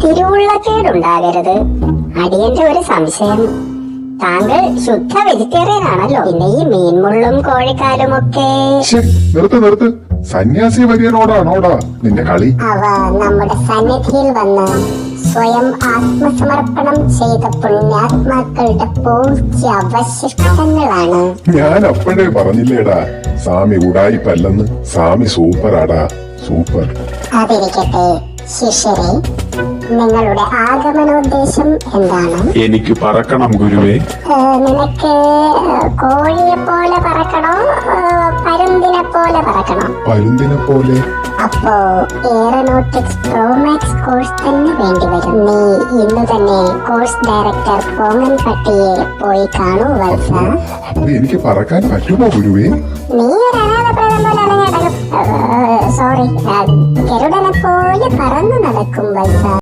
തിരുവുള്ളക്കേടുണ്ടാകരുത്. അടിയന്റെ ഒരു സംശയം, താങ്കൾ ശുദ്ധ വെജിറ്റേറിയൻ ആണല്ലോ. പിന്നെ ഈ മീൻമുള്ളും കോഴിക്കാലും ഒക്കെ നിർത്ത്. സന്യാസി വര്യനോടാണോടാ നിന്റെ കളി? അവ നമ്മുടെ സന്നിധിയിൽ വന്ന് സ്വയം ആത്മസമർപ്പണം ചെയ്ത പുണ്യാത്മാക്കളുടെ പൂജ്യ അവശിഷ്ടങ്ങളാണ്. ഞാൻ അപ്പോഴേ പറഞ്ഞില്ലേടാ, സ്വാമി ഉടായിപ്പല്ലെന്ന്. സ്വാമി സൂപ്പറാടാ, സൂപ്പർ. അതിരിക്കട്ടെ ശിഷ്യരെ, നിങ്ങളുടെ ആഗമനോദ്ദേശം എന്താണ്? എനിക്ക് പറക്കണം ഗുരുവേ. നിനക്ക് കോഴിയെ പോലെ പറക്കണോ, പരുന്തിനെ പോലെ പറക്കണോ? പരുന്തിനെ പോലെ. അപ്പോ എയറോനോട്ടിക്സ് പ്രോമാക്സ് കോഴ്സ് തന്നെ വേണ്ടിവരും. നീ ഇന്ന് തന്നെ കോഴ്സ് ഡയറക്ടർ പോങ്ങൻ പട്ടിയെ പോയി കാണൂ വത്സ. എനിക്ക് പറക്കാൻ പറ്റുമോ ഗുരുവേ? നീ ഒരു അനാഥപ്രദം പോലെ അലഞ്ഞടക്കും. സോറി, ഗരുഡനെ പോലെ പറന്നു നടക്കും വത്സ.